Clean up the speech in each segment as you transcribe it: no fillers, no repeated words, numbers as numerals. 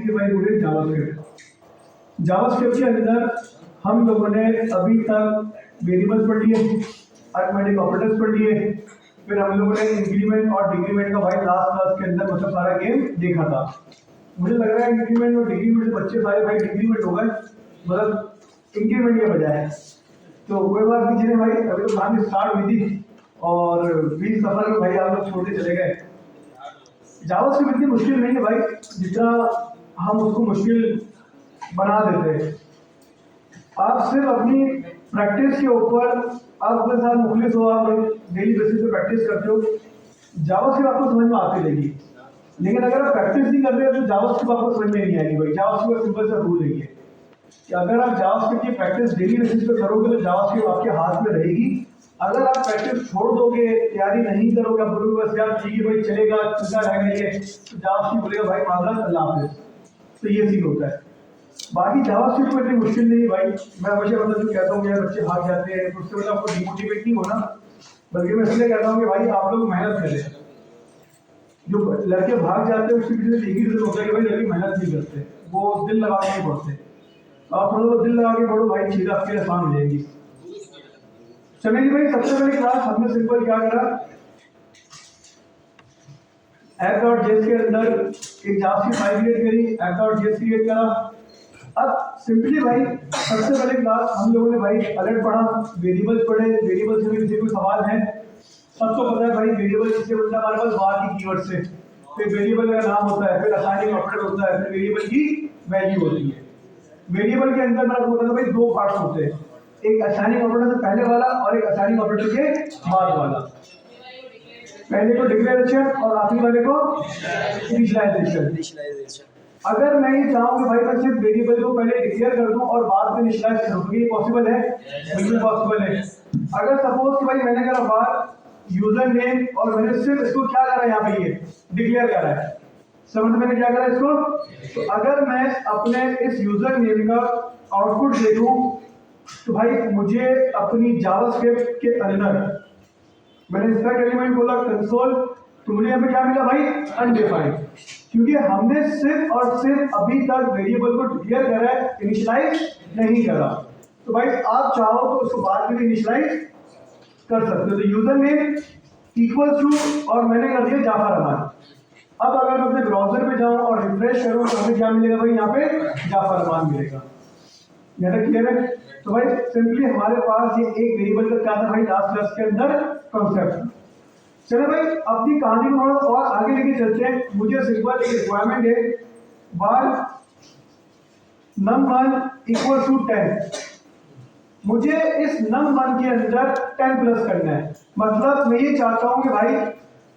की भाई बोले जावास्क्रिप्ट। जावास्क्रिप्ट के अंदर हम लोगों ने अभी तक वेरिएबल्स पढ़ लिए, अरिथमेटिक ऑपरेटर्स पढ़ लिए, फिर हम लोगों ने इंक्रीमेंट और डिक्रीमेंट का भाई लास्ट क्लास के अंदर मतलब सारा गेम देखा था। मुझे लग रहा है इंक्रीमेंट और डिक्रीमेंट से बच्चे सारे भाई डिक्रीमेंट हो गए, मतलब इंक्रीमेंट के बजाय। तो कोई बात नहीं चले भाई, अभी तो कहानी स्टार्ट हुई थी और 20 सफर में भाई आप लोग छोड़ते चले गए। जावास्क्रिप्ट इतनी मुश्किल नहीं है भाई जितना हम उसको मुश्किल बना देते हैं। आप सिर्फ अपनी प्रैक्टिस के ऊपर आप अपने साथ मुखलिस हो, आप डेली बेसिस पे प्रैक्टिस करते हो, जावास्क्रिप्ट आपको समझ में आती रहेगी। लेकिन अगर आप प्रैक्टिस नहीं करते तो जावास्क्रिप्ट आपको समझ में नहीं आएगी भाई। जावास्क्रिप्ट का सिंपल सा रूल है ये कि अगर आप जावास्क्रिप्ट की प्रैक्टिस डेली बेसिस पे करोगे तो जावास्क्रिप्ट आपके हाथ में रहेगी। अगर आप प्रैक्टिस छोड़ दोगे, तैयारी नहीं करोगे, आप बोलोगे बस यार ठीक है भाई चलेगा, चलता रहेगा ये, तो जावास्क्रिप्ट बोलेगा भाई माजरत अल्लाह हाफिज़। तो ये सीन होता है। बाकी जावास्क्रिप्ट को इतनी मुश्किल नहीं भाई। मैं हमेशा मतलब जो कहता हूँ यार बच्चे भाग जाते हैं तो उससे मतलब आपको डिमोटिवेट नहीं होना, बल्कि मैं इसलिए कहता हूँ कि भाई आप लोग मेहनत करें। जो लड़के भाग जाते हैं उसके पीछे एक ही रीजन होता है कि भाई लड़के मेहनत नहीं करते, वो दिल लगा के नहीं पढ़ते। आप थोड़ा बहुत दिल लगा के पढ़ो भाई, चीज़ें आपके आसान हो जाएगी। चलेगी भाई, सबसे पहले क्लास हमने सिंपल क्या करा, app.js के अंदर एक जावास्क्रिप्ट फाइल क्रिएट करी, app.js क्रिएट करा। अब सिंपली भाई सबसे पहले क्लास हम लोगों ने भाई अलर्ट पढ़ा, वेरिएबल्स पढ़े। वेरिएबल से किसी कोई सवाल है? सबको पता है भाई वेरिएबल किससे बनता है, हमारे पास बाहर की कीवर्ड से। फिर वेरिएबल का नाम होता है, फिर असाइनिंग ऑपरेटर होता है, फिर वेरिएबल की वैल्यू होती है। वेरिएबल के अंदर मैं आपको बता दूं भाई दो पार्ट्स होते हैं, एक असाइनिंग ऑपरेटर से पहले वाला और एक असाइनिंग ऑपरेटर के बाद वाला। पहले को डिक्लेरेशन और आखिरी वाले को इनिशियलाइजेशन। अगर मैं ये चाहूँ कि भाई मैं सिर्फ वेरिएबल को पहले डिक्लेयर कर दूं और बाद में इनिशियलाइज करूं, तो ये पॉसिबल है? बिल्कुल पॉसिबल है। अगर सपोज कि भाई मैंने करा बार यूजर नेम और मैंने सिर्फ इसको क्या करा, यहाँ पे ये डिक्लेयर करा है, समझ मैंने क्या करा इसको। तो अगर मैं अपने इस यूजर नेम का आउटपुट देखूं तो भाई मुझे अपनी जावास्क्रिप्ट के अंदर मैंने इसका एलिमेंट बोला कंसोल, तो मुझे यहाँ पे क्या मिला भाई? अनडिफाइंड। क्योंकि हमने सिर्फ और सिर्फ अभी तक वेरिएबल को डिक्लेयर करा है, इनिशियलाइज नहीं करा। तो भाई आप चाहो तो उसको बाद में इनिशियलाइज कर सकते हो। तो यूजर नेम इक्वल टू और मैंने कर दिया जाफर अमान। अब अगर मैं अपने ब्राउजर में जाऊं और रिफ्रेश करूं तो हमें क्या मिलेगा भाई? यहाँ पे जाफर अमान मिलेगा। यहाँ तक क्लियर है? तो भाई सिंपली हमारे पास ये एक वेरिएबल का क्या था भाई लास्ट क्लास के अंदर कॉन्सेप्ट। चलो भाई अपनी कहानी को थोड़ा और आगे लेके चलते हैं। मुझे सिंपल एक रिक्वायरमेंट है, बार num1 इक्वल टू 10। मुझे इस num1 के अंदर 10 प्लस करना है। मतलब मैं ये चाहता हूं कि भाई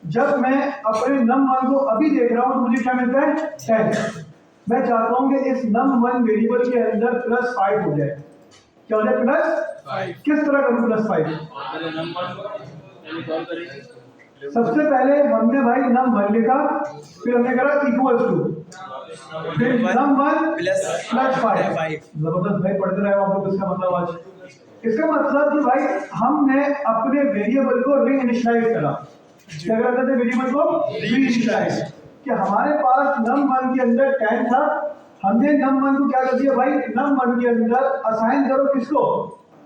जब मैं अपने num1 को अभी देख रहा हूं तो मुझे क्या मिलता है? 10। मैं चाहता हूं कि इस num1 वेरिएबल के अंदर +5 हो जाए। क्या हो जाए? +5। किस तरह करूं +5? सबसे पहले हमने भाई num1 लिखा, फिर हमने करा इक्वल टू, फिर num1 +5। जबरदस्त भाई पढ़ते रहे आप लोग। इसका मतलब आज इसका मतलब कि भाई हमने अपने वेरिएबल को रीइनिशियलाइज करा। क्या करते थे? वेरिएबल को रीइनिशियलाइज। कि हमारे पास num1 के अंदर 10 था, हमने num1 को क्या कर दिया भाई? num1 के अंदर असाइन करो किसको?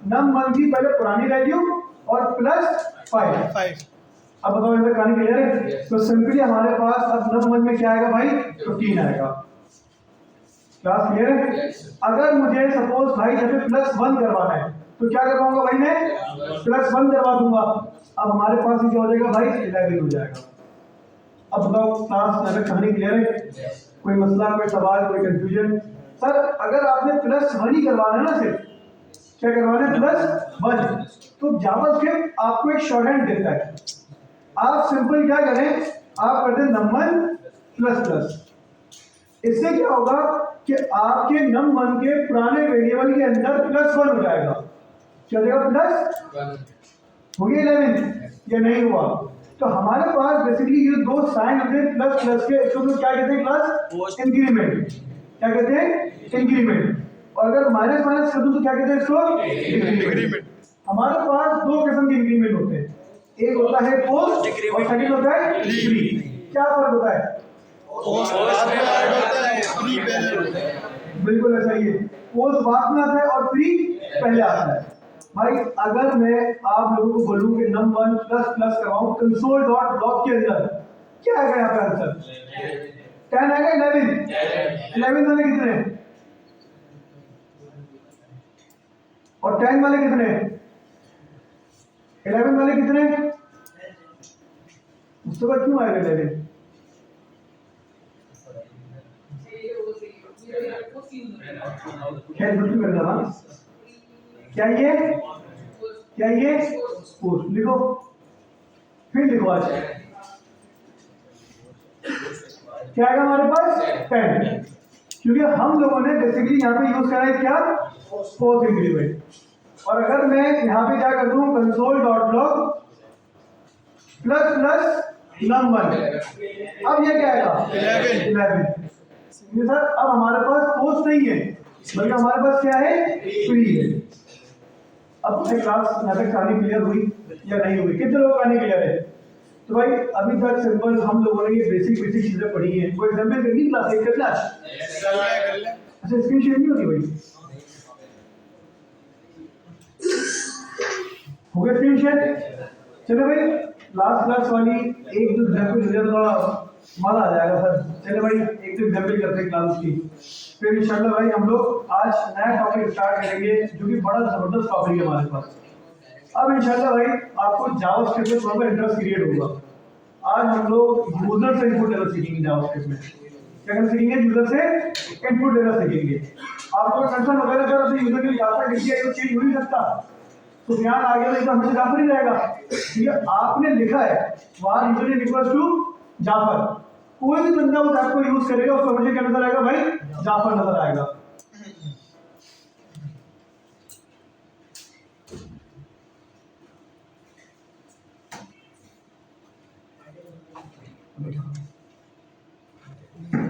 num1 की पहले पुरानी वैल्यू और +5। अब बताओ इधर कहानी क्लियर है? तो सिंपली हमारे पास अब num1 में क्या आएगा भाई? 15 आएगा। क्लास क्लियर है? अगर मुझे सपोज भाई जब +1 करवाना है तो क्या करवाऊंगा भाई? मैं +1 करवा दूंगा। अब हमारे पास क्या हो जाएगा भाई? 11 हो जाएगा। अब बताओ क्लास अगर कहानी क्लियर है? कोई मसला, कोई सवाल, कोई कंफ्यूजन? सर अगर आपने +1 ही करवाना है ना, सिर्फ क्या करवाना है? +1। तो जावास्क्रिप्ट आपको एक शॉर्टहैंड देता है। आप सिंपल क्या करें? आप करते num1 ++। इससे क्या होगा कि आपके num1 के पुराने वेरिएबल के अंदर +1 हो जाएगा। क्या देगा? +1 हो गया 11 या नहीं हुआ? तो हमारे पास बेसिकली ये दो साइन होते हैं ++ के, इसको तो क्या कहते हैं क्लास? इंक्रीमेंट। क्या कहते हैं? इंक्रीमेंट। और अगर माइनस माइनस कर दूं तो क्या कहते हैं इसको? डिक्रीमेंट। हमारे पास दो किस्म के इंक्रीमेंट होते हैं, एक होता है पोस्ट और सेकंड होता है डिक्री। क्या फर्क होता है? बिल्कुल ऐसा ही है, पोस्ट बाद में आता है और प्री पहले आता है। भाई अगर मैं आप लोगों को बोलूं कि num1 प्लस प्लस करवाऊं कंसोल डॉट लॉग के अंदर, क्या आएगा यहाँ पे आंसर? 10 आएगा। 11 वाले कितने हैं? और 10 वाले कितने हैं? 11 वाले कितने हैं? उसके बाद क्यों आएगा 11? खैर कुछ भी करना ना, क्या ये पोस्ट लिखो, फिर लिखो आज क्या आएगा हमारे पास? 10, क्योंकि हम लोगों ने बेसिकली यहाँ पे यूज करा है क्या? Post increment. और अगर मैं यहाँ पे क्या कर दूं console dot log plus plus num1, अब ये क्या आएगा? 11। सर अब हमारे पास पोस्ट नहीं है बल्कि हमारे पास क्या है? प्री है। अब क्लास यहाँ तक कहानी क्लियर हुई या नहीं हुई? कितने लोग कहानी क्लियर है? तो भाई अभी तक सिंपल हम लोगों ने ये बेसिक चीजें पढ़ी हैं। वो एग्जाम्पल करनी क्लास 1 करना। अच्छा स्क्रीन शेयर नहीं होती भाई? हो गया स्क्रीन शेयर? चलो भाई लास्ट क्लास वाली एक दो एग्जाम्पल मुझे थोड़ा मजा आ जाएगा सर। चलो भाई एक दो एग्जाम्पल करते हैं क्लास की, फिर इंशाल्लाह भाई हम लोग आज नया टॉपिक स्टार्ट करेंगे जो कि बड़ा जबरदस्त टॉपिक है हमारे पास। अब इंशाल्लाह भाई आपको जावास्क्रिप्ट में थोड़ा इंटरेस्ट क्रिएट होगा। आज हम लोग यूजर से इनपुट लेना सीखेंगे जावास्क्रिप्ट में। क्या करना सीखेंगे? यूजर से इनपुट लेना सीखेंगे। आपको कंसर्न वगैरह अगर अपने यूजर के लिए जाकर लिख दिया तो चेंज हो नहीं सकता, तो ध्यान आ गया तो हमेशा जाफर ही रहेगा। ठीक है, आपने लिखा है वहां यूजर इक्वल्स टू जाफर, कोई भी बंदा उस ऐप को यूज करेगा उसको हमेशा क्या नजर आएगा भाई? जाफर नजर आएगा।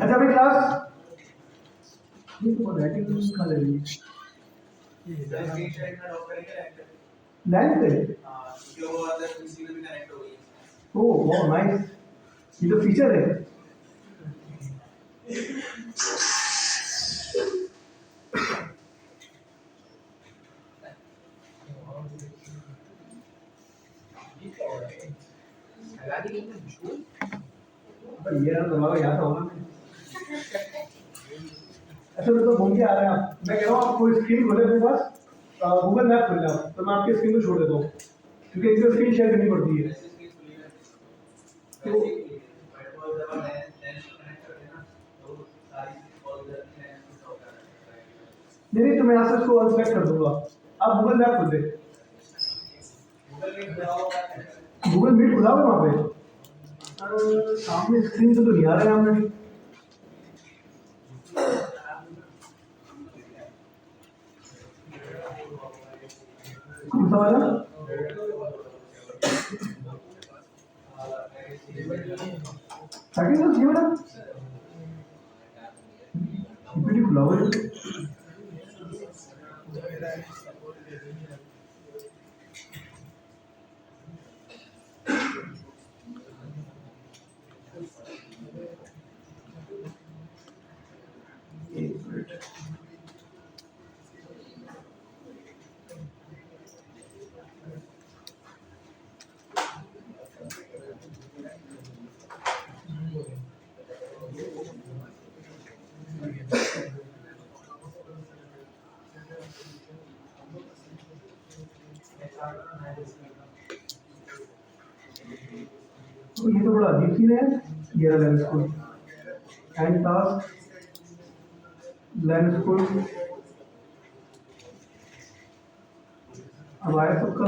अच्छा भाई क्लास ये तो राइटिंग का ले लीजिए लैंड पे। जो अदर पीसी में भी कनेक्ट हो गई। ओह वाह नाइस, ये तो फीचर है। ये ना दबाव यहाँ था होना। अच्छा मैं तो घूम के आ रहा है, मैं कह रहा हूँ आप कोई स्क्रीन खोले मेरे पास, गूगल मैप खोल लें तो मैं आपकी स्क्रीन को छोड़ देता हूँ क्योंकि एक स्क्रीन शेयर करनी पड़ती है। तो नहीं तो मैं यहाँ से उसको अनसेलेक्ट कर दूंगा। आप गूगल मैप खोल दे। गूगल मीट खुला हुआ वहाँ पे? सामने स्क्रीन से तो नहीं आ रहा है हमने। कौन सा वाला? सेकंड वाला पीपीटी खुला हुआ है। तो ये तो बड़ा अजीब सी है। ये रहा lens school and task lens school. अब आया सबका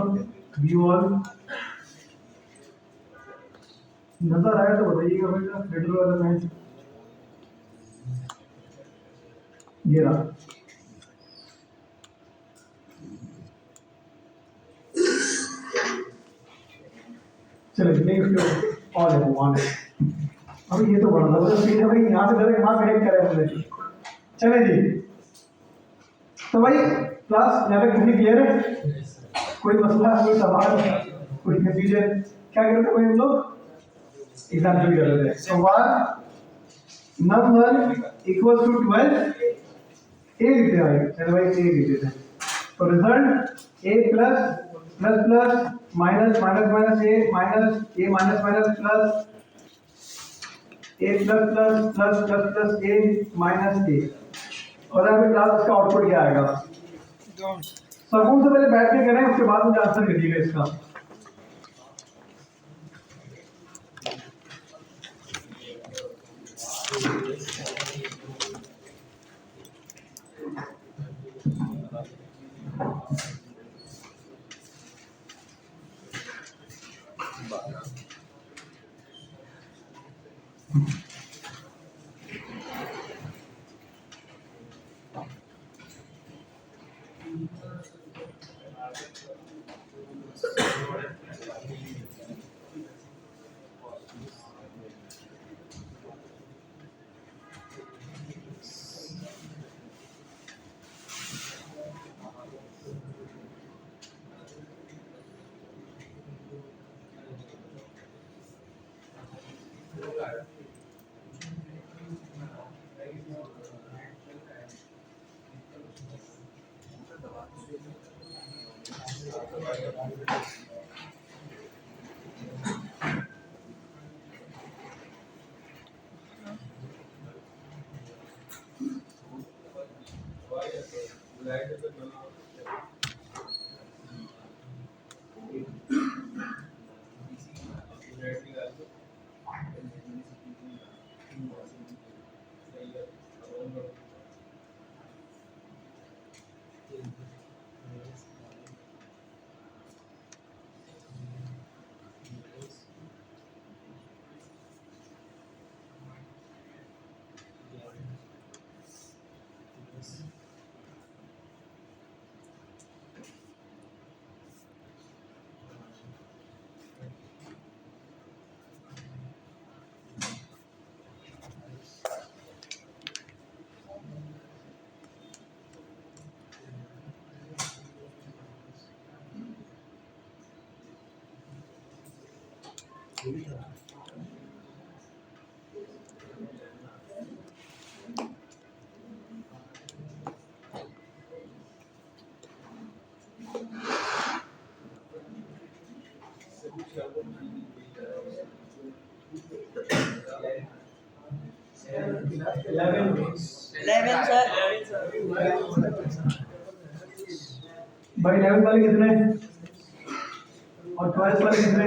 व्यू ऑल नजर आया तो बताइएगा बेटा। फेडरल वाला मैच ये रहा। चलिए नेक्स्ट और है वन। अभी ये तो बड़ा जबरदस्त सीन है भाई, यहाँ से डायरेक्ट वहाँ कनेक्ट करें हमने। चले जी, तो भाई क्लास यहाँ तक कितनी क्लियर है? कोई मसला, कोई सवाल, कोई कंफ्यूजन? क्या करते हैं भाई हम लोग? एग्जाम्पल कर रहे थे। so 1 num1 equals to 12 ए लिखते हैं भाई, चलो भाई ए लिख देते हैं। तो result a plus plus plus minus minus minus a minus minus plus a plus plus plus plus plus a minus a. और अभी क्लास इसका आउटपुट क्या आएगा? सबूत से पहले बैठ के करें, उसके बाद मुझे आंसर करिएगा इसका। भाई 11 वाले कितने और 12 वाले कितने?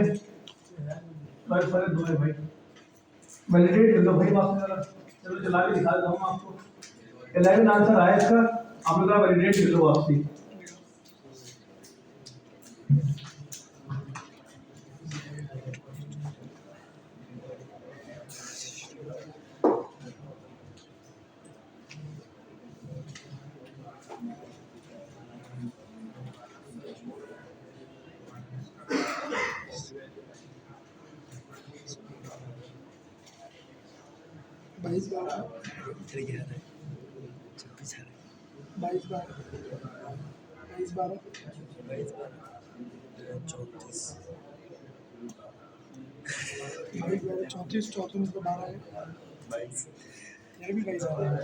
12 वाले 2 है भाई। वैलिडेट कर लो भाई वापस जरा, चलो चला के दिखा दूंगा आपको। 11 आंसर आया इसका, आप लोग वैलिडेट कर लो वापसी। बाईस बारह 34 14 में 12 है 22 ये भी 22 आ रहा है।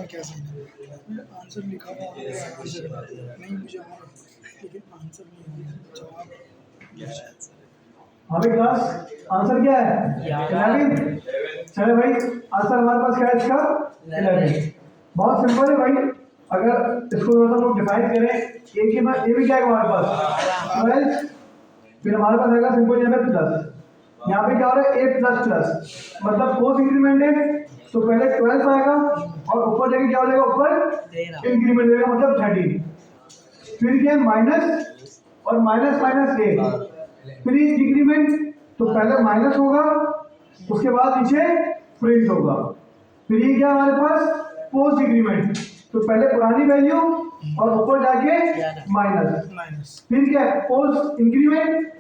क्या सही है आंसर लिखा हुआ है नहीं मुझे आ रहा है लेकिन आंसर नहीं है जवाब। हमें क्लास आंसर क्या है? 11। चलो भाई आंसर हमारे पास क्या है इसका? 11। बहुत सिंपल है भाई, अगर इसको थोड़ा सा लोग डिफाइन करें, ए के बाद ए भी क्या है हमारे पास? 12। फिर हमारे पास आएगा सिंपल यहाँ पे प्लस, यहाँ पे क्या हो रहा है? ए प्लस प्लस मतलब फोर्थ इंक्रीमेंट है तो पहले 12 आएगा और ऊपर जाके क्या हो जाएगा? ऊपर इंक्रीमेंट देगा मतलब 13। फिर क्या है? माइनस और माइनस माइनस ए, फिर इंक्रीमेंट तो पहले माइनस होगा उसके बाद नीचे प्रिंट होगा। फिर ये क्या हमारे पास? पोस्ट इंक्रीमेंट तो पहले पुरानी वैल्यू और ऊपर जाके माइनस। फिर क्या है? पोस्ट इंक्रीमेंट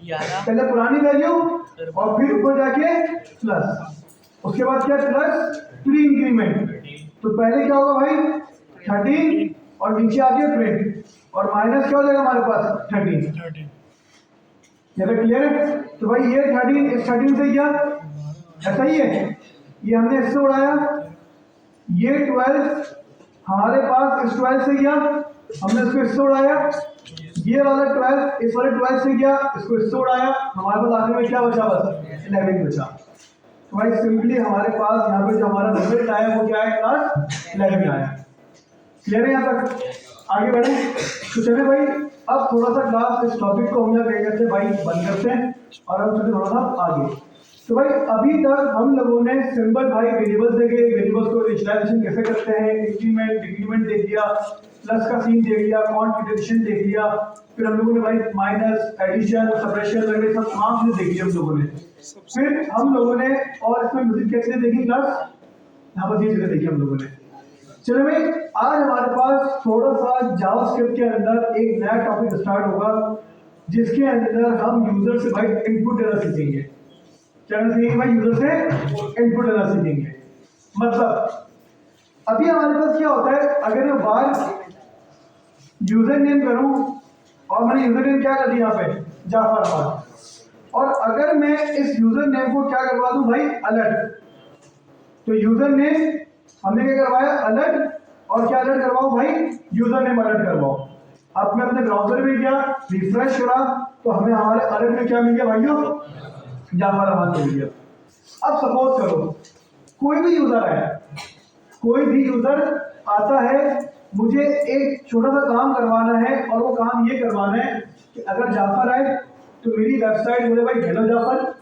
पहले पुरानी वैल्यू और फिर ऊपर जाके प्लस, उसके बाद क्या? प्लस प्री इंक्रीमेंट तो पहले क्या होगा भाई? 13 और नीचे आके प्रिंट और माइनस क्या हो जाएगा हमारे पास? 13। ये तो क्लियर है? तो भाई ये 13 इस 13 से क्या ऐसा ही है, ये हमने इससे उड़ाया ये 12 हमारे पास इस 12 से गया, हमने इसको इससे उड़ाया, ये वाला 12 इस वाले 12 से गया, इसको इससे उड़ाया, हमारे पास आखिर में क्या बचा? बस 11 बचा। तो भाई सिंपली हमारे पास यहाँ पे जो हमारा रिजल्ट आया वो क्या है? क्लास 11 आया। क्लियर है यहाँ तक? आगे बढ़े तो चले भाई, अब थोड़ा सा क्लास इस टॉपिक को हम क्या कहते हैं भाई बंद करते हैं और हम चलते थोड़ा सा आगे। तो भाई अभी तक हम लोगों ने सिंपल भाई वेरिएबल्स देखे, वेरिएबल्स को इनिशियलाइजेशन कैसे करते हैं, इंक्रीमेंट डिक्रीमेंट देख लिया, प्लस का सीन देख लिया, कॉन्ट्रीब्यूशन देख लिया, फिर हम लोगों ने भाई माइनस, एडिशन, सब्ट्रैक्शन वगैरह सब तमाम चीजें देखी हम लोगों ने। फिर हम लोगों ने और इसमें म्यूजिक कैसे देखी क्लास, यहाँ पर ये चीजें देखी हम लोगों ने। चलो भाई आज हमारे पास थोड़ा सा जावास्क्रिप्ट के अंदर एक नया टॉपिक स्टार्ट होगा जिसके अंदर हम यूजर से भाई इनपुट देना सीखेंगे। क्या सीखेंगे भाई? यूजर से इनपुट देना सीखेंगे। मतलब अभी हमारे पास क्या होता है, अगर मैं बार यूजर नेम करूं और मैंने यूजर नेम क्या कर दिया यहाँ पे जाफर अहमद, और अगर मैं इस यूजर नेम को क्या करवा दूं भाई अलर्ट, तो यूजर नेम हमने क्या करवाया अलर्ट, और क्या अलर्ट करवाओ भाई? यूजर नेम अलर्ट करवाओ। अब मैं अपने ब्राउजर में गया, रिफ्रेश करा, तो हमें हमारे अलर्ट में क्या मिल गया भाइयों? जाफर अहमद मिल गया। अब सपोज करो कोई भी यूजर है, कोई भी यूजर आता है, मुझे एक छोटा सा काम करवाना है और वो काम ये करवाना है कि अगर जाफर आए तो मेरी वेबसाइट बोले भाई हेलो जाफर,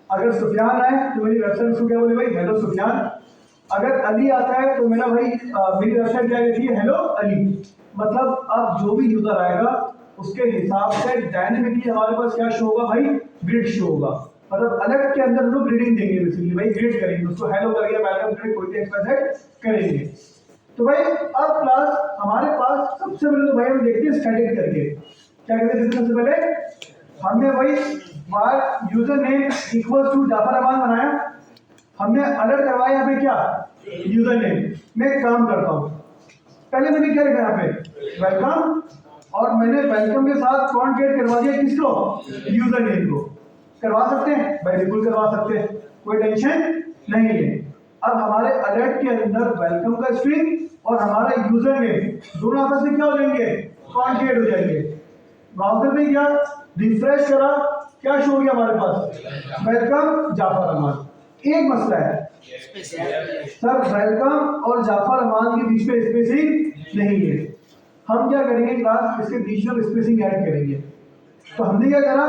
अगर सुफियान आए तो मेरी वेबसाइट को क्या बोले भाई हेलो सुफियान, अगर अली आता है तो मेरा भाई मेरी वेबसाइट क्या कहती है? हेलो अली। मतलब अब जो भी यूजर आएगा उसके हिसाब से डायनेमिकली हमारे पास क्या शो होगा भाई? ग्रिड शो होगा। मतलब अलर्ट के अंदर हम लोग ग्रिडिंग देंगे, बेसिकली भाई ग्रिड करेंगे उसको, हेलो करेंगे, वेलकम करेंगे, कोई भी एक्सप्रेस करेंगे। तो भाई अब क्लास हमारे पास सबसे पहले तो भाई हम देखते हैं स्टैटिक करके। क्या कहते हैं सबसे पहले? हमने भाई बार user name equal to Jafar Ahmed बनाया, हमने अलर्ट करवाया यहाँ पे क्या? User name. मैं एक काम करता हूँ, पहले मैंने क्या लिखा यहाँ पे? वेलकम, और मैंने वेलकम के साथ कॉन्टेक्ट करवा दिया किसको? यूजर नेम को। करवा सकते हैं भाई? बिल्कुल करवा सकते हैं, कोई टेंशन नहीं है। अब हमारे अलर्ट के अंदर वेलकम का स्ट्रिंग और हमारा यूजर नेम दोनों आपस में क्या हो जाएंगे? कॉन्टेक्ट हो जाएंगे। ब्राउजर में गया, रिफ्रेश करा, क्या शो हो गया हमारे पास? वेलकम जाफर अहमद। एक मसला है सर, वेलकम और जाफर अहमद के बीच में स्पेसिंग नहीं है। हम क्या करेंगे क्लास, इसके बीच में स्पेसिंग ऐड करेंगे। तो हमने क्या करा,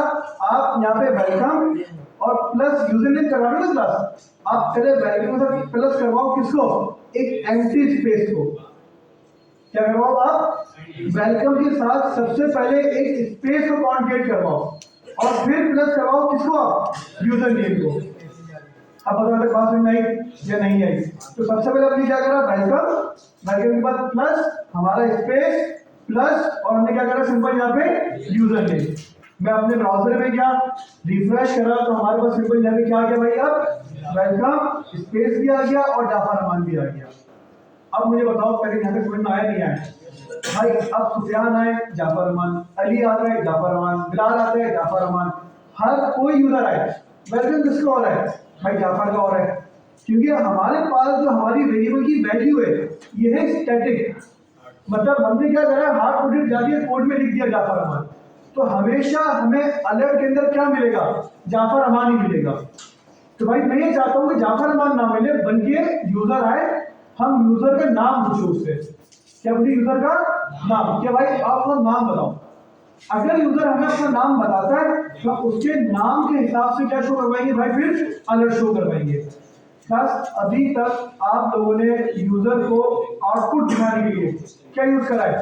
आप यहाँ पे वेलकम और प्लस यूजर नेम करवा लो ना क्लास, आप पहले वेलकम के साथ प्लस करवाओ किसको? एक एम्प्टी स्पेस को। क्या करवाओ आप? वेलकम के साथ सबसे पहले एक स्पेस को कॉन्टेक्ट करवाओ और फिर प्लस करवाओ किसको? आप यूजर नेम को। अब बताओ तक बात समझ आई या नहीं आई? तो सबसे पहले हमने क्या करा? वेलकम, वेलकम के बाद प्लस हमारा स्पेस प्लस, और हमने क्या करा सिंपल यहाँ पे यूजर नेम। मैं अपने ब्राउजर में गया, रिफ्रेश करा, तो हमारे पास सिंपल यहाँ पे क्या आ गया भाई? अब वेलकम स्पेस भी आ गया और जाफर अहमद भी आ गया। अब मुझे बताओ पहले यहाँ पे समझ में आया नहीं आया भाई? अब सुफियान आए जाफर अहमद, अली आता है जाफर अहमद, बिलाल आता है जाफर अहमद, हर कोई यूजर आए, वेलकम किसका हो रहा है भाई? जाफर का हो रहा है। क्योंकि हमारे पास जो हमारी वेरिएबल की वैल्यू है ये है स्टैटिक। मतलब हमने क्या करा, हार्ड कोडेड जाके कोड में लिख दिया जाफर अहमद, तो हमेशा हमें अलर्ट के अंदर क्या मिलेगा? जाफर अहमद ही मिलेगा। तो भाई मैं ये चाहता हूँ कि जाफर अहमद ना मिले, बल्कि यूजर आए, हम यूजर का नाम पूछो उससे। क्या बोलिए? यूजर का नाम। क्या भाई आप अपना नाम बताओ। अगर यूजर हमें अपना नाम बताता है तो उसके नाम के हिसाब से क्या शो करवाएंगे भाई? फिर अलर्ट शो करवाएंगे। बस अभी तक आप लोगों ने यूजर को आउटपुट दिखाने के लिए क्या यूज करा है?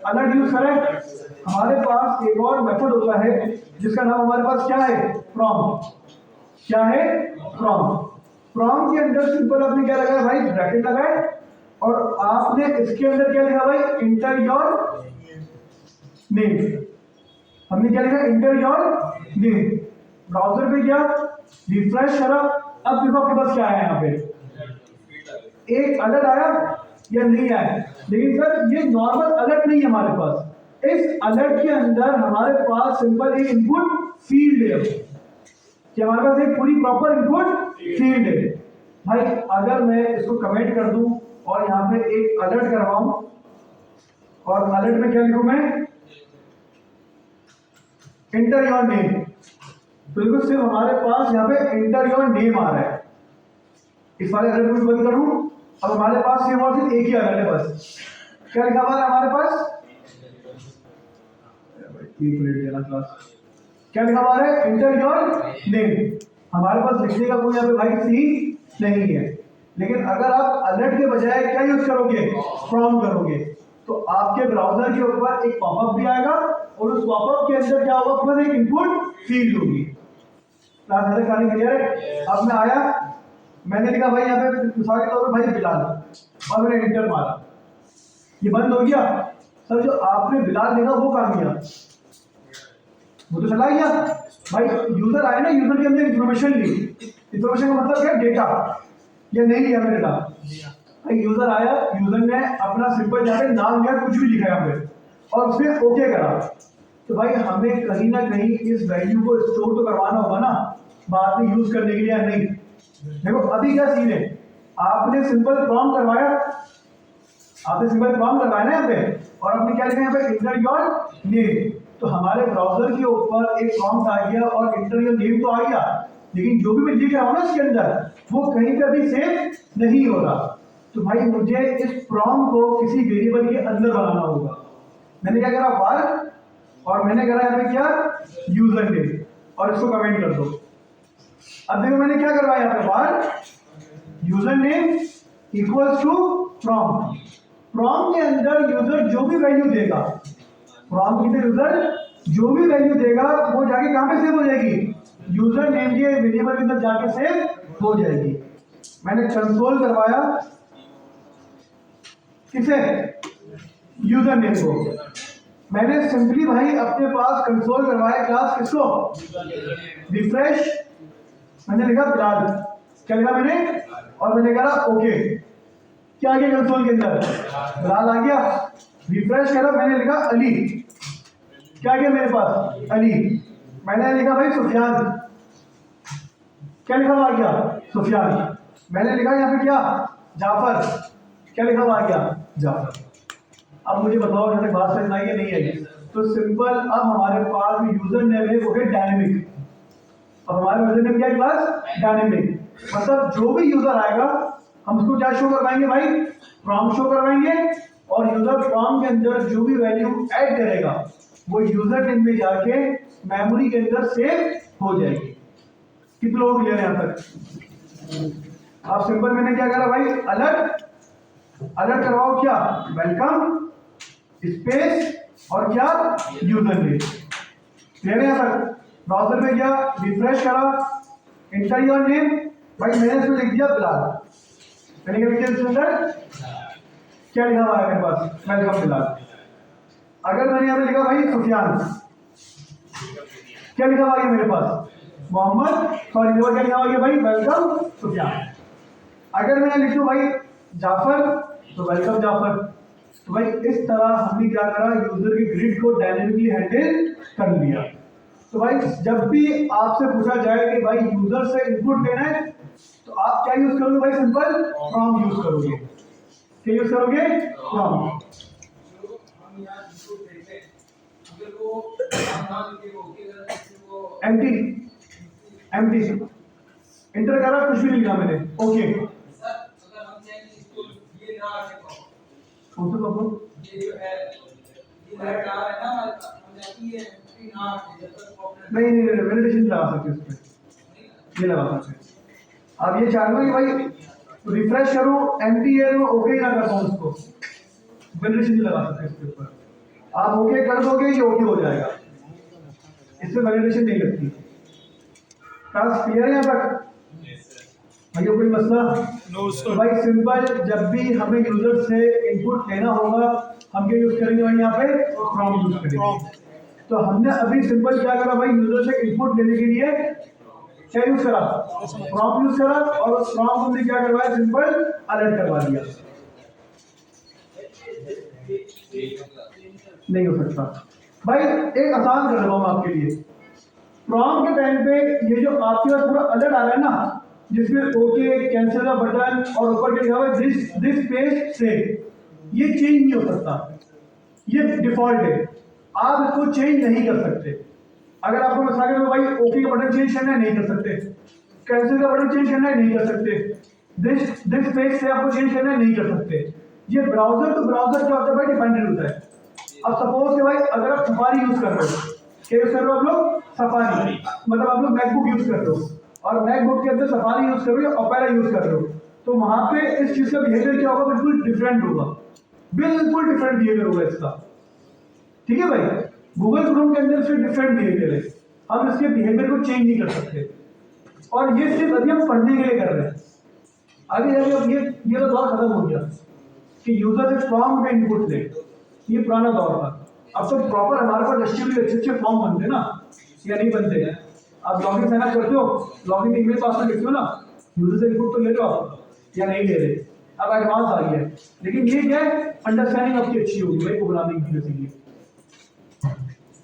अलर्ट यूज करा है। हमारे पास एक और मेथड होता है जिसका नाम हमारे पास क्या है? प्रॉम्प्ट। क्या है? प्रॉम्प्ट। प्रॉम्प्ट के अंदर सिंपल आपने क्या लगाया भाई? ब्रैकेट लगाए और आपने इसके अंदर क्या लिखा भाई? Inter your name. हमने क्या लिखा? Inter your name. ब्राउजर पे गया, रिफ्रेश करा, अब देखो आपके पास क्या है यहाँ पे? एक अलर्ट आया या नहीं आया? लेकिन सर ये नॉर्मल अलर्ट नहीं है हमारे पास। इस अलर्ट के अंदर हमारे पास सिंपल एक इनपुट फील्ड है कि हमारे पास एक पूरी प्रॉपर इनपुट फील्ड है। भाई अगर मैं इसको कमेंट कर दूं और यहाँ पे एक अलर्ट करवाऊं, और अलर्ट में क्या लिखूं मैं, इंटर योर नेम। तो देखो सिर्फ हमारे पास यहाँ पे इंटर योर नेम आ रहा है, इस वाले अलर्ट को बंद करूं। अब हमारे पास सिर्फ और सिर्फ एक ही अलर्ट है बस। क्या लिखा हुआ है हमारे पास, एक मिनट देना क्लास, क्या लिखा हुआ है, इंटर योर नेम। हमारे पास लिखने का कोई यहाँ पे भाई सी नहीं है, लेकिन अगर आप अलर्ट के बजाय क्या यूज करोगे, फ्रॉम करोगे, तो आपके ब्राउजर के ऊपर एक पॉपअप भी आएगा और उस पॉपअप के अंदर क्या होगा, प्लस एक इनपुट फील्ड होगी। क्लास हर कहानी क्लियर है। अब मैं आया, मैंने लिखा भाई यहाँ पे मिसाल के तौर पर भाई बिलाल, और मैंने एंटर मारा, ये बंद हो गया। सर जो आपने बिलाल लिखा वो कहाँ गया, वो तो चला गया भाई। यूजर आया ना, यूजर के अंदर इंफॉर्मेशन ली, इंफॉर्मेशन का मतलब क्या, डेटा, ये नहीं लिया मैंने डेटा भाई। यूजर आया, यूजर ने अपना सिंपल यहाँ पे नाम लिया, कुछ भी लिखा यहाँ पे, और उसने ओके करा, तो भाई हमें कहीं ना कहीं इस वैल्यू को स्टोर तो करवाना होगा ना बाद में यूज करने के लिए, या नहीं। देखो अभी क्या सीन है, आपने सिंपल प्रॉम्प्ट करवाया, आपने सिंपल प्रॉम्प्ट करवाया ना यहाँ पे, और आपने क्या लिखा यहाँ पे, इंटर योर नेम। तो हमारे ब्राउजर के ऊपर एक प्रॉम्प्ट आ गया और इंटर योर नेम तो आ गया, लेकिन जो भी मैं लिख रहा हूँ ना इसके अंदर वो कहीं पे भी सेव नहीं हो रहा। तो भाई मुझे इस प्रॉम्प्ट को किसी वेरिएबल के अंदर बनाना होगा। मैंने क्या करा, वर्क, और मैंने करा यहाँ पे क्या, यूजर नेम, और इसको कमेंट कर दो। अब देखो मैंने क्या करवाया यहाँ पे, var user name equals to prompt. Prompt के अंदर यूजर जो भी वैल्यू देगा, प्रॉम्प्ट के अंदर यूजर जो भी वैल्यू देगा वो जाके कहां पे सेव हो जाएगी, यूजर नेम के वेरिएबल के अंदर जाके सेव हो जाएगी। मैंने कंसोल करवाया किसे, यूजर नेम को। मैंने सिंपली भाई अपने पास कंसोल करवाया क्लास किसको, रिफ्रेश, मैंने लिखा बिलाल, क्या लिखा मैंने, और मैंने कहा ओके, क्या आ गया कंसोल के अंदर, बिलाल आ गया। रिफ्रेश करा, मैंने लिखा अली, क्या आ गया मेरे पास, अली। मैंने लिखा भाई सुफियान, क्या लिखा हुआ आ गया, सुफियान। मैंने लिखा यहाँ पे क्या, जाफर, क्या लिखा हुआ आ गया, जाफर। अब मुझे बताओ यहाँ तक बात समझ आई है नहीं आई। तो सिंपल, अब हमारे पास यूजर नेम है वो है डायनेमिक। अब हमारे यूजर नेम क्या है क्लास, डायनेमिक, मतलब जो भी यूजर आएगा हम उसको क्या शो करवाएंगे भाई, प्रॉम्प्ट शो करवाएंगे, और यूजर प्रॉम्प्ट के अंदर जो भी वैल्यू ऐड करेगा वो यूजर नेम में जाके मेमोरी के अंदर सेव हो जाएगी। कितने लोग क्लियर है यहाँ तक। अब सिंपल मैंने क्या करा भाई, अलर्ट, अलर्ट करवाओ क्या, वेलकम स्पेस और क्या, यूजर नेम। क्लियर है यहाँ तक। ब्राउजर में क्या, रिफ्रेश करा, इंटर योर नेम, भाई मैंने इसमें लिख दिया बिलाल, मैंने क्या लिख दिया इसके अंदर, क्या लिखा हुआ है मेरे पास, वेलकम बिलाल। अगर मैंने यहाँ पे लिखा भाई सुफियान, क्या लिखा हुआ है मेरे पास, मोहम्मद, सॉरी मेरे क्या लिखा हुआ है भाई, वेलकम सुफियान। अगर मैं लिख दूं भाई जाफर, तो वेलकम जाफर। तो भाई इस तरह हमने क्या करा, यूजर की ग्रिड को डायनेमिकली हैंडल कर लिया। तो भाई जब भी आपसे पूछा जाए कि भाई यूजर से इनपुट लेना है, तो आप क्या यूज करोगे भाई, सिंपल फ्रॉम यूज करोगे। क्या यूज करोगे, फ्रॉम। एम्प्टी, एम्प्टी इंटर करा, कुछ भी नहीं लिखा मैंने, ओके। नहीं नहीं नहीं, वैलिडेशन लगा सकते हैं उसमें, ये लगा सकते हैं। अब ये चाहूंगा कि भाई रिफ्रेश करूं, एम्प्टी है तो ओके ही ना कर पाऊं उसको, वैलिडेशन नहीं लगा सकते इसके ऊपर। आप ओके कर दोगे ये ओके हो जाएगा, इसमें वैलिडेशन नहीं लगती। क्लास क्लियर है यहाँ तक भैया, कोई मसला नो तो भाई सिंपल, जब भी हमें यूजर से इनपुट लेना होगा हम क्या यूज करेंगे भाई, यहाँ पे फ्रॉम यूज करेंगे। तो हमने अभी सिंपल क्या करा भाई, यूजर से इनपुट लेने के लिए क्या यूज करा, फ्रॉम यूज करा, और फ्रॉम हमने क्या करवाया, सिंपल अलर्ट करवा दिया। नहीं हो सकता भाई, एक आसान कर रहा हूं आपके लिए। फ्रॉम के टाइम पे ये जो आपके पास पूरा अलर्ट आ रहा है ना, जिसमें ओके, कैंसिल का बटन और ऊपर क्या लिखा हुआ है दिस पेज से, ये चेंज नहीं हो सकता, ये डिफॉल्ट है, आप इसको चेंज नहीं कर सकते। अगर आपको बता के भाई ओके का बटन चेंज करना है नहीं कर सकते, कैंसिल का बटन चेंज करना है नहीं कर सकते, दिस पेज से आपको चेंज करना है नहीं कर सकते। ये ब्राउजर टू ब्राउजर क्या होता है भाई, डिपेंडेंट होता है। अब सपोज के भाई अगर आप सफारी यूज कर रहे हो, क्या यूज कर रहे हो आप लोग, सफारी, मतलब आप लोग मैकबुक यूज कर रहे हो और मैकबुक के अंदर सफारी यूज कर रहे हो, ओपेरा यूज कर रहे हो, तो वहां पे इस चीज का बिहेवियर क्या होगा, बिल्कुल डिफरेंट होगा, बिल्कुल डिफरेंट बिहेवियर होगा इसका। ठीक है भाई, गूगल क्रोम के अंदर इसका डिफरेंट बिहेवियर है, हम इसके बिहेवियर को चेंज नहीं कर सकते। और ये सिर्फ अभी हम पढ़ने के लिए कर रहे हैं, आगे जाके अब ये तो दौर खत्म हो गया कि यूजर से फॉर्म में इनपुट ले, ये पुराना दौर था। अब तो प्रॉपर हमारे पास अच्छे अच्छे फॉर्म बनते ना, या नहीं बनते हैं। आप लॉगिन साइन अप करते हो, लॉगिन ईमेल पासवर्ड लिखते हो ना, यूजर से इनपुट तो ले लो आप या नहीं ले रहे, अब एडवांस आ गया है। लेकिन ये क्या है, अंडरस्टैंडिंग आपकी अच्छी होगी भाई प्रोग्रामिंग की बेसिकली।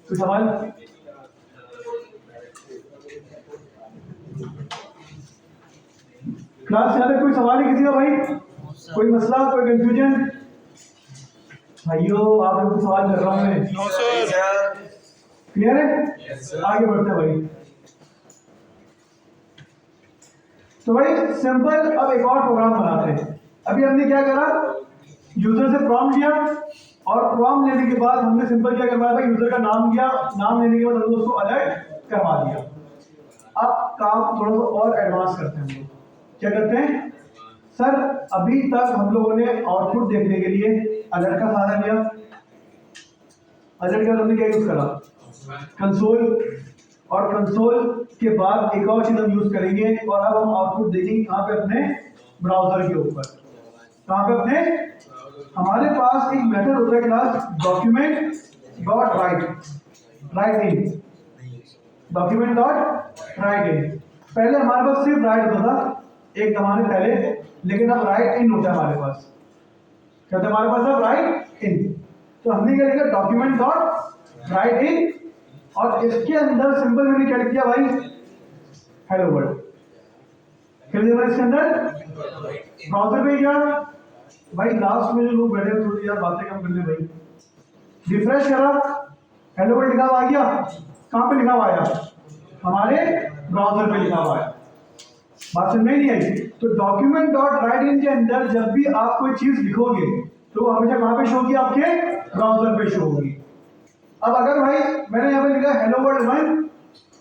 तो सवाल क्लास से कोई सवाल है किसी का भाई, कोई मसला, कोई कंफ्यूजन? भाइयों आप लोग को सवाल कर रहा हूं मैं, नो सर, क्लियर है? आगे बढ़ते हैं भाई। तो भाई सिंपल, अब एक और प्रोग्राम बनाते हैं। अभी हमने क्या करा, यूजर से प्रॉम्प्ट लिया और प्रॉम्प्ट लेने के बाद हमने सिंपल क्या करवाया भाई, यूजर का नाम दिया, नाम लेने के बाद हमने उसको अलर्ट करवा दिया। अब काम थोड़ा सा और एडवांस करते हैं हम लोग, क्या करते हैं सर, अभी तक हम लोगों ने आउटपुट देखने के लिए अलर्ट का सहारा लिया। अलर्ट का हमने क्या यूज करा, कंसोल, और कंसोल के बाद एक और चीज हम यूज करेंगे, और अब हम आउटपुट देखेंगे कहाँ पे, अपने ब्राउजर के ऊपर। कहाँ पे, अपने, हमारे पास एक मेथड होता है क्लास डॉक्यूमेंट डॉट राइट इन, डॉक्यूमेंट डॉट राइट इन। पहले हमारे पास सिर्फ राइट होता था एक जमाने पहले, लेकिन अब राइट इन होता है हमारे पास। क्या होता है हमारे पास अब, राइट इन। तो हमने क्या लिखा, डॉक्यूमेंट डॉट राइट इन, और इसके अंदर सिंपल मैंने क्या लिख दिया भाई, हेलो वर्ल्ड। क्या लिखा इसके अंदर, ब्राउजर पे गया भाई, लास्ट में जो लोग बैठे हैं थोड़ी यार बातें कम करने भाई, रिफ्रेश करा, हेलो वर्ल्ड लिखा हुआ आ गया। कहाँ पे लिखा हुआ आया, हमारे ब्राउजर पे लिखा हुआ है। बात समझ में नहीं आई? तो डॉक्यूमेंट डॉट राइट इन के अंदर जब भी आप कोई चीज लिखोगे तो वो हमेशा कहाँ पे शो होगी, आपके ब्राउजर पे शो होगी। अब अगर भाई मैंने यहाँ पे लिखा हेलो वर्ल्ड 1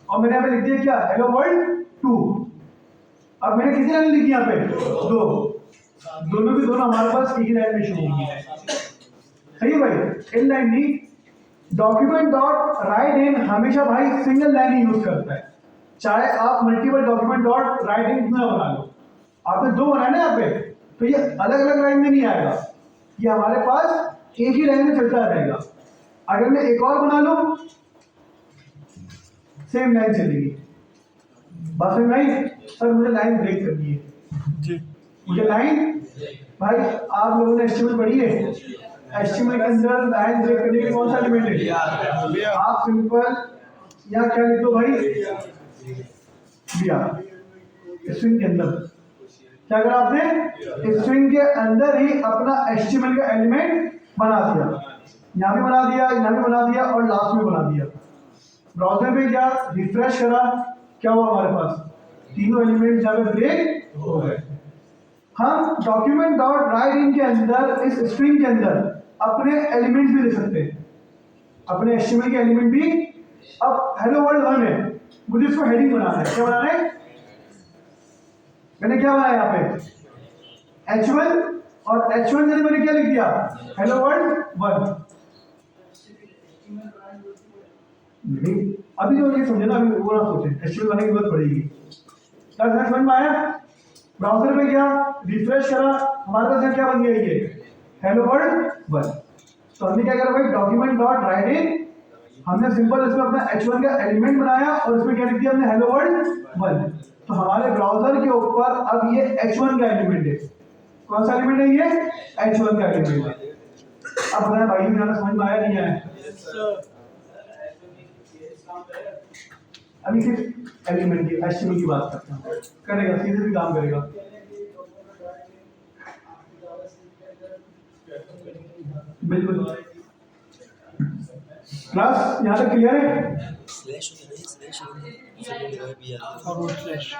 और मैंने यहाँ पे लिख दिया क्या, हेलो वर्ल्ड 2, अब मैंने कितनी लाइन लिखी यहाँ पे, 2, दोनों की दोनों हमारे पास एक ही लाइन में शो होगी। सही है भाई, इन लाइन नहीं, डॉक्यूमेंट डॉट राइट इन हमेशा भाई सिंगल लाइन ही यूज करता है, चाहे आप मल्टीपल डॉक्यूमेंट डॉट राइट इन क्यों ना बना लो। आपने 2 बनाए ना यहाँ पे, तो ये अलग अलग लाइन में नहीं आएगा, ये हमारे पास एक ही लाइन में चलता रहेगा। अगर मैं एक और बना लूं, सेम लाइन चलेगी। बात समझ में आई? सर मुझे लाइन ब्रेक करनी है जी, मुझे लाइन, भाई आप लोगों ने एचटीएमएल पढ़ी है, एचटीएमएल के अंदर लाइन ब्रेक करने के कौन सा एलिमेंट है, आप सिंपल यहाँ क्या लिख दो भाई, दिया स्ट्रिंग के अंदर क्या करा आपने, स्ट्रिंग के अंदर ही अपना एचटीएमएल का एलिमेंट बना दिया, यहाँ भी बना दिया, यहाँ भी बना दिया और लास्ट में बना दिया। ब्राउजर पे क्या रिफ्रेश करा, क्या हुआ हमारे पास, तीनों एलिमेंट जहाँ पे ब्रेक हो गए। हम डॉक्यूमेंट डॉट राइट इन के अंदर इस स्ट्रिंग के अंदर अपने एलिमेंट भी लिख सकते हैं, अपने एचटीएमएल के एलिमेंट भी। अब हेलो वर्ल्ड 1 है, मुझे इसको हेडिंग बनाना है, क्या बनाना है, मैंने क्या बनाया यहाँ पे H1, और H1 के मैंने क्या लिख दिया, हेलो वर्ल्ड 1। नहीं अभी जो ये समझे ना, अभी वो ना सोचे, HTML बनाने की जरूरत पड़ेगी। क्या समझ में आया? ब्राउजर में गया, रिफ्रेश करा, हमारे पास क्या बन गया, ये हेलो वर्ल्ड 1। तो हमने क्या करा भाई, डॉक्यूमेंट डॉट राइट इन, हमने सिंपल इसमें अपना H1 का एलिमेंट बनाया और इसमें क्या लिख दिया हमने, हेलो वर्ल्ड 1। तो हमारे ब्राउजर के ऊपर अब ये H1 का एलिमेंट है। कौन सा एलिमेंट है ये, H1 का एलिमेंट है। अब बताया भाई मेरा समझ में आया नहीं आया? अभी सिर्फ एलिमेंट की एचटीएमएल की बात करते हैं, करेगा सीधे भी काम करेगा। बिल्कुल क्लास यहाँ तक क्लियर है? फॉरवर्ड स्लैश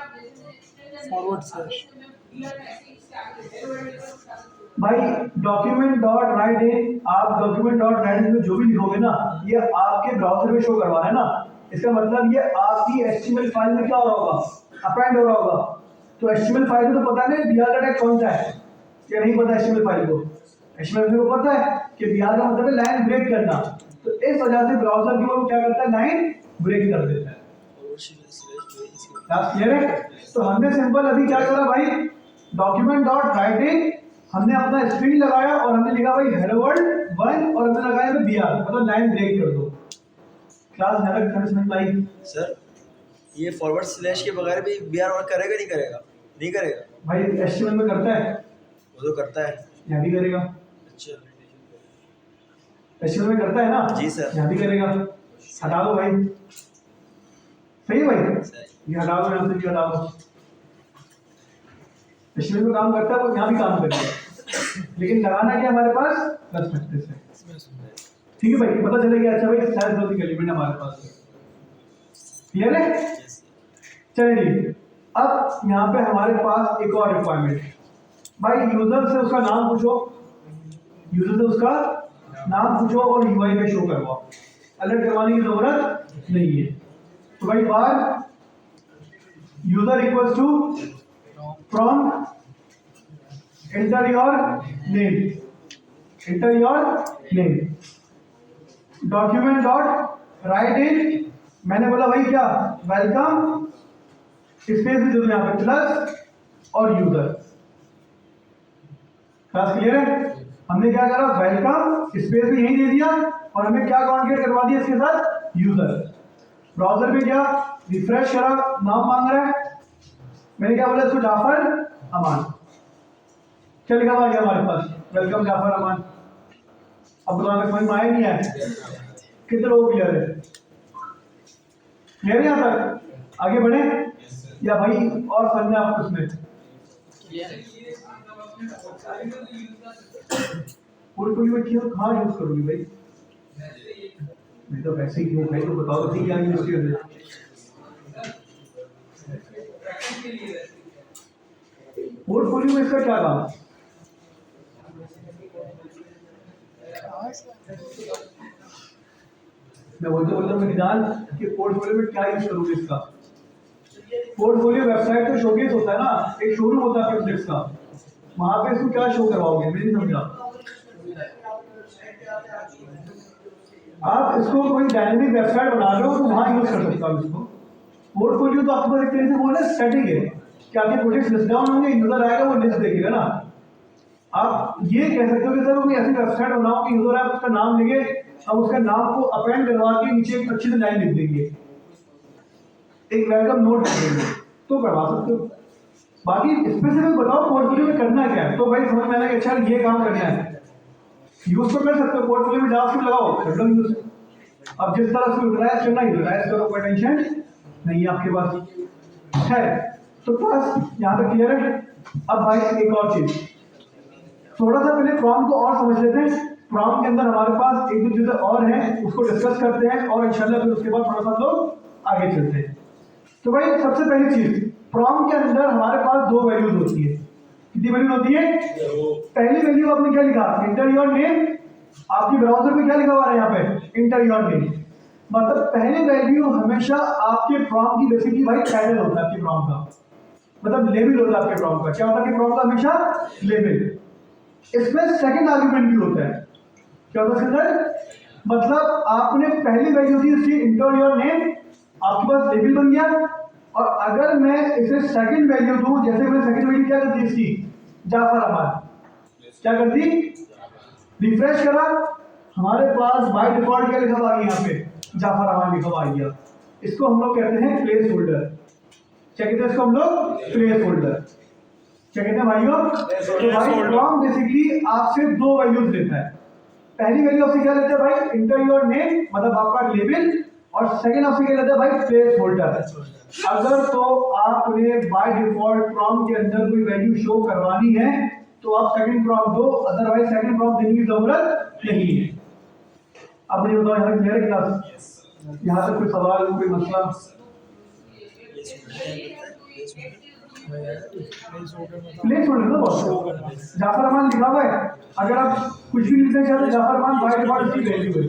भाई डॉक्यूमेंट डॉट राइट इन, आप डॉक्यूमेंट डॉट राइट इन में जो भी लिखोगे ना, ये आपके ब्राउजर में शो करवा रहा है ना, इसका मतलब ये आपकी एचटीएमएल फाइल में क्या हो रहा होगा, अपेंड हो रहा होगा। तो एचटीएमएल फाइल को तो पता नहीं बिहार का टैग कौन सा है, क्या नहीं पता एचटीएमएल फाइल को? एचटीएमएल को पता है कि बिहार का मतलब है लाइन ब्रेक करना, तो इस वजह से ब्राउजर की वो क्या करता है, लाइन ब्रेक कर देता है। क्लियर है? तो हमने सिंपल अभी क्या करा भाई, डॉक्यूमेंट डॉट राइट इन, हमने अपना स्ट्रिंग लगाया और हमने लिखा भाई हेलो वर्ल्ड 1 और हमने लगाया है बिहार, मतलब लाइन ब्रेक कर दो। क्लास नरक समझ में आई? सर ये फॉरवर्ड स्लैश के बगैर भी बीआर वर्क करेगा नहीं करेगा? नहीं करेगा भाई, एचटीएमएल में करता है, वो तो करता है। यहाँ भी करेगा। अच्छा एचटीएमएल में करता है ना? जी सर। यहाँ भी करेगा। हटा दो भाई, सही है भाई, सही। ये हटा दो, यहाँ से भी हटा दो। एचटीएमएल में काम करता है वो यहाँ भी काम करेगा, लेकिन लगाना क्या हमारे पास, प्लस प्रैक्टिस है। ठीक है भाई, पता चलेगा। अच्छा भाई, साइज लॉजिक एलिमेंट हमारे पास है, क्लियर है? चलिए अब यहाँ पे हमारे पास एक और रिक्वायरमेंट भाई, यूजर से उसका नाम पूछो, यूजर से उसका नाम पूछो और यूआई पे शो करवाओ, अलर्ट करवाने की जरूरत नहीं है। तो भाई बार user equals to prompt enter your name, enter your name, document dot write in, मैंने बोला भाई क्या, वेलकम स्पेस भी दे दो यहाँ पे प्लस और यूजर। क्लास क्लियर है? हमने क्या करा, वेलकम स्पेस भी यही दे दिया और हमें क्या कॉन्केट करवा दिया इसके साथ, यूजर। ब्राउजर पे क्या रिफ्रेश करा, नाम मांग रहा है, मैंने क्या बोला इसको, जाफर अमान। क्या लिखा हुआ है हमारे पास, वेलकम जाफर अमान। अब बताना कोई माया नहीं है, कितने लोग क्लियर है? क्लियर है यहाँ तक? आगे बढ़े या भाई और फन है आपको इसमें? पोर्टफोलियो में कहाँ यूज करोगी भाई? मैं तो वैसे ही हूँ भाई, तो बताओ तो क्या यूज किया? पोर्टफोलियो में इसका क्या काम? मैं बोलता हूँ निदान कि पोर्टफोलियो में क्या यूज करोगे इसका? पोर्टफोलियो वेबसाइट पे शोकेस होता है ना, एक शोरूम होता है प्रोडक्ट्स का, वहां पे इसको क्या शो करवाओगे? मैं नहीं समझा। आप इसको कोई डायनेमिक वेबसाइट बना रहे हो तो वहां यूज कर सकते हो इसको। पोर्टफोलियो तो आपको एक तरीके से बोलना स्टैटिक है कि आपके प्रोजेक्ट्स लिस्ट डाउन होंगे, यूजर आएगा वो लिस्ट देखेगा ना। आप ये कह सकते हो कि सर कोई ऐसी वेबसाइट बनाओ कि यूजर आप उसका नाम लिखे, हम उसका नाम को अपेंड करवा के नीचे एक अच्छी सी लाइन लिख देंगे, एक वेलकम नोट लिख देंगे, तो करवा सकते हो। बाकी स्पेसिफिक बताओ पोर्टफोलियो में करना क्या है, तो भाई समझ में आना कि अच्छा ये काम करना है, यूज तो कर सकते हो। पोर्टफोलियो में जावास्क्रिप्ट लगाओ, कर लो यूज। अब जिस तरह से यूटिलाइज करना है यूटिलाइज करो, कोई टेंशन नहीं है आपके पास है। तो बस यहाँ तक क्लियर है। अब भाई एक और चीज, थोड़ा सा पहले प्रॉम्प्ट को और समझ लेते हैं। प्रॉम्प्ट के अंदर हमारे पास एक दो चीजें और हैं, उसको डिस्कस करते हैं और इंशाल्लाह फिर उसके बाद थोड़ा सा लोग आगे चलते हैं। तो भाई सबसे पहली चीज, प्रॉम्प्ट के अंदर हमारे पास दो वैल्यूज होती है। कितनी वैल्यूज होती है? पहली वैल्यू आपने क्या लिखा, इंटर योर नेम। आपकी ब्राउजर में क्या लिखा हुआ है यहाँ पे, इंटर योर नेम। मतलब पहली वैल्यू हमेशा आपके प्रॉम्प्ट की बेसिकली भाई टाइटल होता है आपके प्रॉम्प्ट का, मतलब लेबल होता है आपके प्रॉम्प्ट का। क्या होता है प्रॉम्प्ट का? हमेशा लेबल। इसमें सेकंड आर्गुमेंट भी होता है। क्या होता है सर? मतलब आपने पहली वैल्यू दी उसकी इंटर योर नेम, आपके पास लेबल बन गया। और अगर मैं इसे सेकंड वैल्यू दूं, जैसे मैंने सेकंड वैल्यू क्या करती इसकी, जाफर अमान, क्या करती, रिफ्रेश करा, हमारे पास बाय डिफॉल्ट क्या लिखा हुआ है यहाँ पे, जाफर अमान लिखा हुआ आ गया। इसको हम लोग कहते हैं प्लेस होल्डर। क्या कहते हैं इसको हम लोग? Place holder. क्या कहते हैं भाइयों? तो भाई प्रॉम्प्ट बेसिकली आपसे दो वैल्यूज लेता है। पहली वैल्यू आपसे क्या लेता है भाई, इंटर योर नेम, मतलब आपका लेबल, और सेकंड ऑप्शन क्या रहता है भाई, प्लेस होल्डर। अगर तो आपने बाय डिफॉल्ट प्रॉम्प्ट के अंदर कोई वैल्यू शो करवानी है तो आप सेकंड प्रॉम्प्ट दो, अदरवाइज सेकंड प्रॉम्प्ट देने की जरूरत नहीं है। अब मुझे बताओ यहाँ तक क्लियर है क्लास? यहाँ तक कोई सवाल, कोई मसला? प्लेस होल्डर ना बॉस, जाफर अमान लिखा हुआ है। अगर आप कुछ भी लिखना चाहते जाफर अमान बाय डिफॉल्ट की वैल्यू है,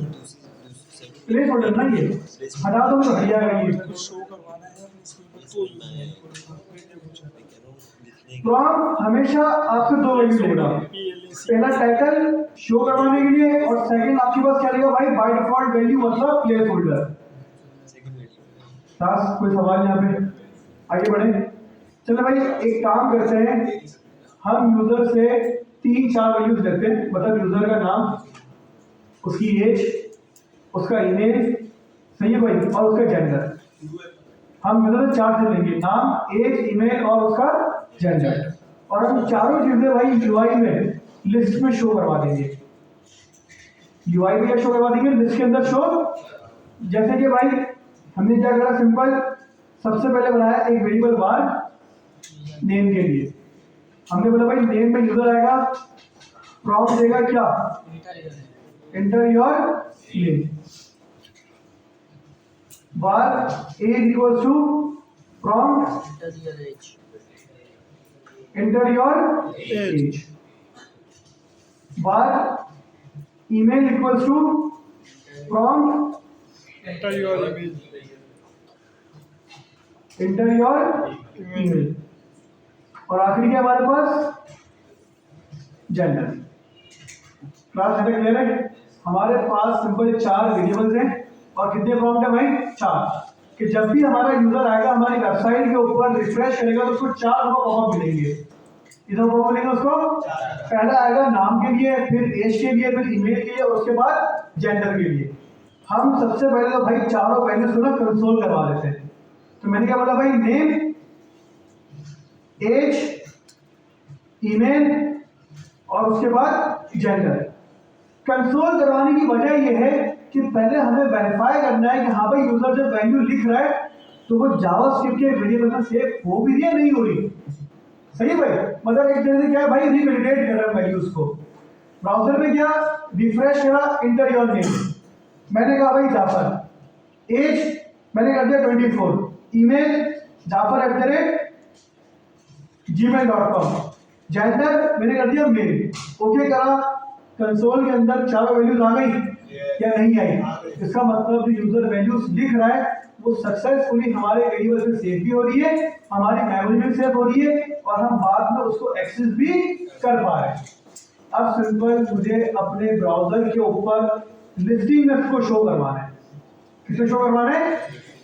प्लेस होल्डर ना, ये हटा दो तो हट जाएगा ये। शो करवाना है तो प्रॉम्प्ट हमेशा आपसे दो वैल्यू लेगा, पहला टाइटल शो करवाने के लिए और सेकंड आपके पास क्या लेगा भाई, बाय डिफॉल्ट वैल्यू मतलब प्लेस होल्डर। कोई सवाल यहाँ पे? आगे बढ़े, चलो भाई एक काम करते हैं, हम यूजर से 3-4 वैल्यूज लेते हैं, मतलब यूजर का नाम, उसकी एज, उसका ईमेल, सही है भाई, और उसका जेंडर। हम यूजर से 4 से लेंगे, नाम, एज, ईमेल और उसका जेंडर, और हम चारों चीजें भाई यूआई में लिस्ट में शो करवा देंगे। यूआई में शो करवा देंगे लिस्ट के अंदर शो। जैसे कि भाई हमने क्या करा, सिंपल सबसे पहले बनाया एक वेरिएबल बार नेम के लिए। हमने बोला भाई नेम में यूजर आएगा, प्रॉम्प्ट देगा क्या, enter your name, var age equals to prompt enter your age, var email equals to prompt enter your email, enter your email, और आखिरी क्या हमारे पास, जेंडर। क्लास है क्लियर है? हमारे पास सिंपल 4 वेरिएबल्स हैं और कितने प्रॉम्प्ट है भाई, 4। कि जब भी हमारा यूजर आएगा हमारी वेबसाइट के ऊपर रिफ्रेश करेगा तो उसको 4 पॉपअप मिलेंगे। इधर पॉपअप मिलेंगे उसको, पहला आएगा नाम के लिए, फिर एज के लिए, फिर ईमेल के लिए, और उसके बाद जेंडर के लिए। हम सबसे पहले तो भाई चारों वैल्यूज को ना कंसोल करवा लेते हैं। तो मैंने क्या बोला भाई, नेम, एज, ईमेल और उसके बाद जेंडर। कंसोल करवाने की वजह यह है कि पहले हमें वेरीफाई करना है कि हाँ भाई यूजर जब वैल्यू लिख रहा है तो वो जावास्क्रिप्ट के वेरिएबल में सेव हो भी रही है, नहीं हो रही, सही है भाई। मतलब एक तरह से क्या है भाई, रिवैलिडेट कर रहा है वैल्यूज को। ब्राउजर में क्या, रिफ्रेश करा, एंटर योर नेम, मैंने कहा भाई जाफर, एज मैंने कर दिया 24, ईमेल जाफर @gmail.com, जेंडर मैंने कर दिया मेल, ओके करा। कंसोल के अंदर 4 वैल्यूज आ गई या नहीं आई? इसका मतलब जो यूजर वैल्यूज लिख रहा है वो सक्सेसफुली हमारे वेरिएबल से सेव भी हो रही है, हमारी मेमोरी में सेव हो रही है, और हम बाद में उसको एक्सेस भी कर पा रहे हैं। अब सिंपल मुझे अपने ब्राउजर के ऊपर लिस्टिंग में इसको शो करवाना है। किसे शो करवाना है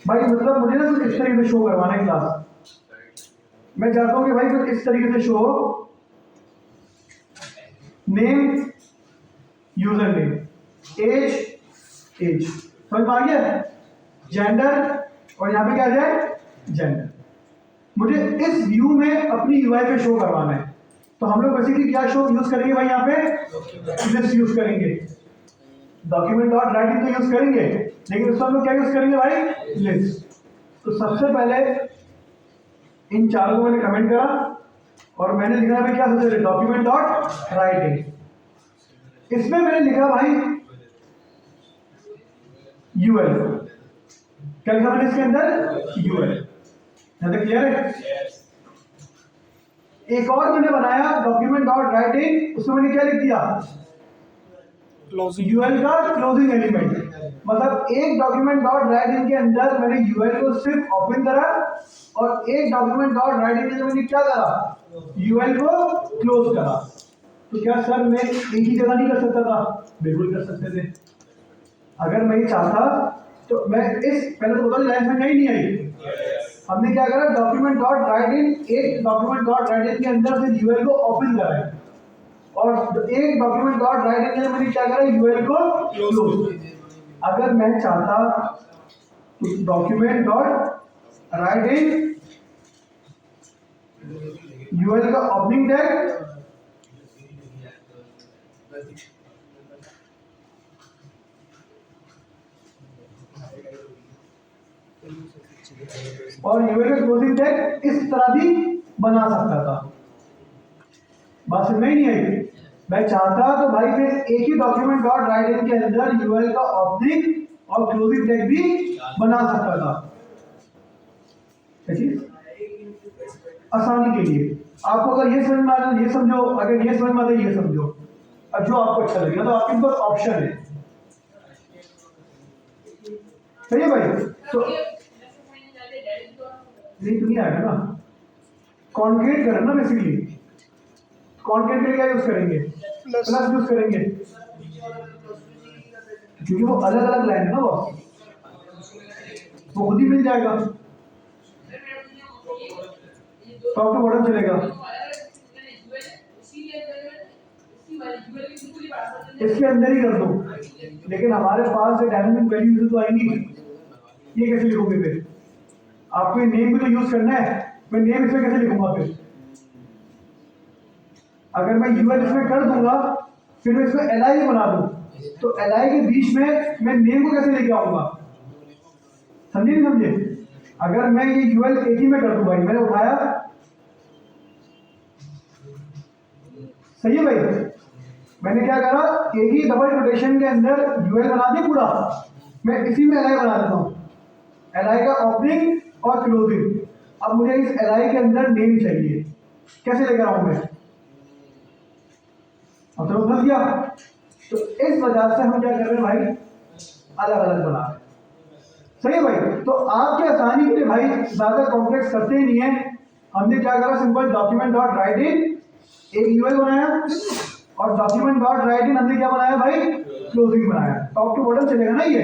भाई, मतलब मुझे ना कुछ इस तरीके से शो करवाना है क्लास। मैं चाहता हूं कि भाई कुछ इस तरीके से शो हो, नेम, यूजर नेम, एज समझ आ गया, जेंडर, और यहाँ पे क्या आ जाए, जेंडर। मुझे इस व्यू में अपनी यूआई पे शो करवाना है। तो हम लोग बेसिकली क्या शो यूज करेंगे भाई, यहाँ पे लिस्ट यूज करेंगे, डॉक्यूमेंट डॉट राइटिंग तो यूज करेंगे, लेकिन उसमें हम लोग क्या यूज करेंगे भाई, लिस्ट। तो सबसे पहले इन चारों को मैंने कमेंट करा और मैंने लिखा भाई क्या सबसे, डॉक्यूमेंट डॉट राइटिंग। इसमें मैंने लिखा भाई यूएल, क्या लिखा मैंने इसके अंदर, यूएल। यहां तक क्लियर है? एक और मैंने बनाया डॉक्यूमेंट डॉट राइटिंग, उसमें मैंने क्या लिख दिया, यूएल का क्लोजिंग एलिमेंट। मतलब एक डॉक्यूमेंट डॉट राइटिंग के अंदर मैंने यूएल को सिर्फ ओपन करा और एक डॉक्यूमेंट डॉट राइटिंग के अंदर मैंने क्या करा, यूएल को क्लोज करा। तो क्या सर मैं एक ही जगह नहीं कर सकता था? बिल्कुल कर सकते थे। अगर मैं ये चाहता तो मैं इस, पहले तो बताओ लाइन में नहीं आई, हमने क्या करा, डॉक्यूमेंट डॉट राइटिंग, एक डॉक्यूमेंट डॉट राइटिंग के अंदर से यूएल को ओपन करा है, और एक डॉक्यूमेंट डॉट राइटिंग के अंदर मैंने क्या करा, यूएल को क्लोज। अगर मैं चाहता तो डॉक्यूमेंट डॉट राइटिंग यूएल का ओपनिंग टैग, और यूएल का क्लोजिंग टैग इस तरह भी बना सकता था। बात समझ में नहीं आई? मैं चाहता तो भाई फिर एक ही डॉक्यूमेंट डॉट राइट इन के अंदर यूएल का ऑब्जेक्ट और क्लोजिंग टैग भी बना सकता था। आसानी के लिए आपको अगर ये समझ में आ जाए ये समझो, अगर ये समझ में आ जाए ये समझो, अब जो आपको अच्छा लगेगा। तो आपके पास ऑप्शन है, सही है भाई? तो नहीं तो नहीं आएगा ना, कॉन्क्रीट करना बेसिकली। कॉन्क्रीट के लिए क्या यूज करेंगे? प्लस यूज करेंगे, क्योंकि वो अलग अलग लाइन है ना, वो खुद ही मिल जाएगा, टॉप टू बॉटम चलेगा। इसके अंदर ही कर दो, लेकिन हमारे पास डायनामिक वैल्यूज तो आएंगी, ये कैसे लिखोगे फिर? आपको ये नेम भी तो यूज करना है, मैं नेम इसमें कैसे लिखूंगा फिर? अगर मैं यूएल इसमें कर दूंगा फिर मैं इसमें एलआई बना दूं, तो एलआई के बीच में मैं नेम को कैसे लेके आऊंगा? समझे नहीं समझे? अगर मैं ये यूएल एक ही में कर दूं, भाई मैंने उठाया, सही है भाई? मैंने क्या करा, एक ही डबल कोटेशन के अंदर यूएल बना दिया पूरा, मैं इसी में एलआई बना देता हूँ, एलआई का ओपनिंग और क्लोजिंग। अब मुझे इस एलआई के अंदर नेम चाहिए, कैसे लेकर आऊं मैं? अब तो फंस गया। तो इस वजह से हम क्या कर रहे हैं भाई, अलग अलग बना रहे हैं, सही है भाई? तो आपके आसानी के लिए भाई ज्यादा कॉम्प्लेक्स करते ही नहीं है, हमने क्या करा, सिंपल डॉक्यूमेंट डॉट राइट इन एक यूएल बनाया, और डॉक्यूमेंट डॉट राइट इन हमने क्या बनाया भाई, क्लोजिंग बनाया, टॉप टू बॉटम चलेगा ना ये।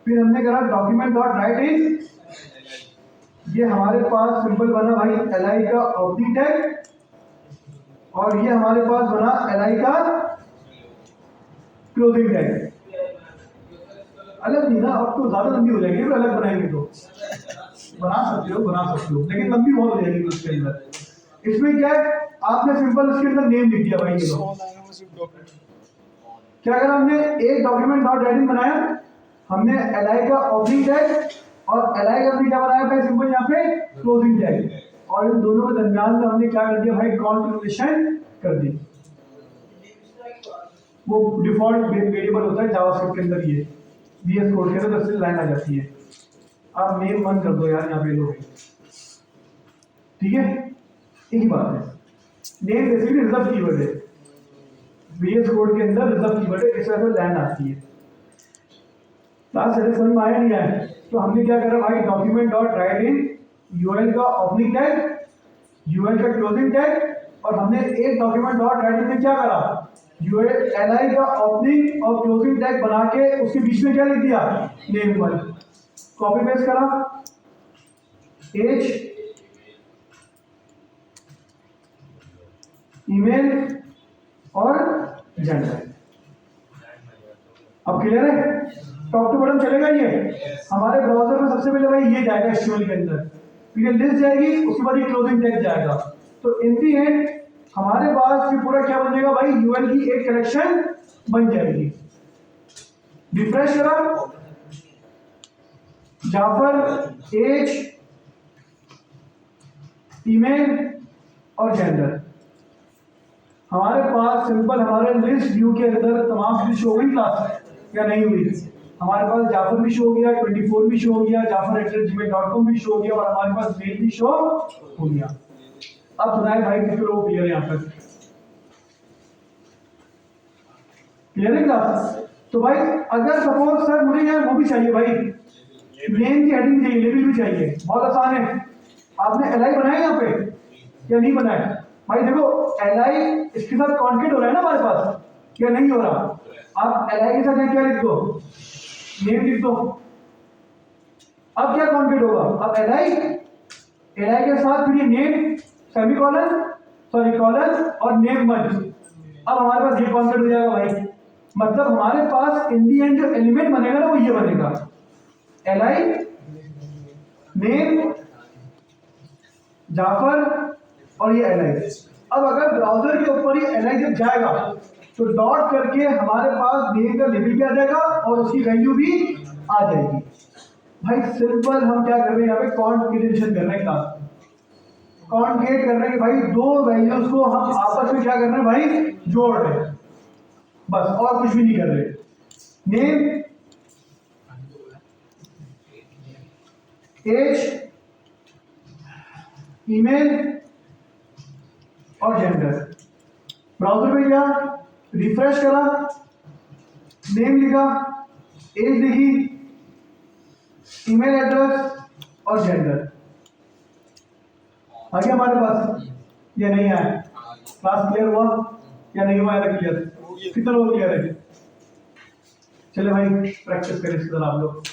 फिर हमने करा डॉक्यूमेंट डॉट राइट इन, ये हमारे पास सिंपल बना भाई एलआई का ओपनिंग टैग, और ये हमारे पास बना एलआई का क्लोजिंग टैग। अलग नहीं ना, अब तो ज्यादा लंबी हो जाएगी, फिर अलग बनाएंगे तो बना सकते हो, लेकिन लंबी बहुत हो जाएगी उसके अंदर। इसमें क्या है, आपने सिंपल इसके अंदर नेम लिख दिया भाई, ये लो क्या करा हमने, एक डॉक्यूमेंट डॉट राइट इन बनाया, हमने एलआई का ओपनिंग टैग और एलआई का क्या बनाया भाई, सिंपल यहाँ पे क्लोजिंग टैग, और इन दोनों के दरमियान में हमने क्या कर दिया भाई, कॉन्फ़िगरेशन कर दी। वो डिफॉल्ट वेरिएबल होता है जावास्क्रिप्ट के अंदर, ये VS कोड के अंदर 10 लाइन आ जाती है। आप नेम बंद कर दो यार यहाँ पे लोग, ठीक है? एक ही बात है, नेम बेसिकली रिजर्व कीवर्ड है, VS कोड के अंदर रिजर्व कीवर्ड है, इस वजह से लाइन आती है। क्लास समझ में आया नहीं आया? तो हमने क्या करा भाई, डॉक्यूमेंट डॉट राइट इन यूएल का ओपनिंग टैग, यूएल का क्लोजिंग टैग, और हमने एक डॉक्यूमेंट डॉट राइट इन में क्या करा, यूएल एलआई का ओपनिंग और क्लोजिंग टैग बना के उसके बीच में क्या लिख दिया, नेम वन, कॉपी पेस्ट करा, एज, ईमेल और जेंडर। अब क्लियर है? टॉप टू बॉटम चलेगा ये। हमारे ब्राउजर में सबसे पहले भाई ये जाएगा HTML के अंदर, फिर ये लिस्ट जाएगी, उसके बाद ये क्लोजिंग टैग जाएगा। तो इन दी एंड हमारे पास फिर पूरा क्या बनेगा भाई, यूएल की एक कलेक्शन बन जाएगी। रिफ्रेश करा, जाफर, एज, ईमेल और जेंडर, हमारे पास सिंपल हमारे लिस्ट व्यू के अंदर तमाम चीज शो हुई क्लास या नहीं हुई? हमारे पास जाफर भी शो हो गया, 24 भी शो हो गया, jafar@gmail.com भी शो हो गया, और हमारे पास मेल भी शो हो गया। अब सुनाए भाई कितने लोग क्लियर है यहाँ तक? क्लियर है क्लास? तो भाई अगर सपोज सर मुझे यहाँ वो भी चाहिए भाई, नेम की हेडिंग चाहिए, लेबल भी चाहिए, बहुत आसान है। आपने एलआई बनाया यहाँ पे या नहीं बनाया? भाई देखो एलआई इसके साथ कॉन्केट हो रहा है ना हमारे पास, या नहीं हो रहा? आप एलआई के साथ क्या लिख दो, नेम लिख दो। अब क्या कॉन्केट होगा, अब एलआई के साथ फिर ये नेम सेमीकोलन सॉरी कॉलन और नेम वन, अब हमारे पास ये कॉन्केट हो जाएगा भाई। मतलब हमारे पास इन दी एंड जो एलिमेंट बनेगा ना वो ये बनेगा, एलआई, नेम, जाफर और ये एलआई। अब अगर ब्राउजर के ऊपर ये एलआई जब जाएगा तो डॉट करके हमारे पास नेम का लेबल भी आ जाएगा और उसकी वैल्यू भी आ जाएगी। भाई सिंपल हम क्या कर रहे हैं यहाँ पे कॉन्केटेनेशन कर रहे हैं क्लास में, कॉन्केट कर रहे हैं भाई, दो वैल्यूज को हम आपस में क्या कर रहे हैं भाई, जोड़ रहे हैं, बस और कुछ भी नहीं कर रहे। नेम, एज, ईमेल और जेंडर। ब्राउजर में गया, रिफ्रेश करा, नेम लिखा, एज लिखी, ईमेल एड्रेस और जेंडर आ गया हमारे पास या नहीं आया? क्लास क्लियर हुआ या नहीं हुआ? क्लियर कितना लोग क्लियर है? चले भाई प्रैक्टिस करें इसके आप लोग।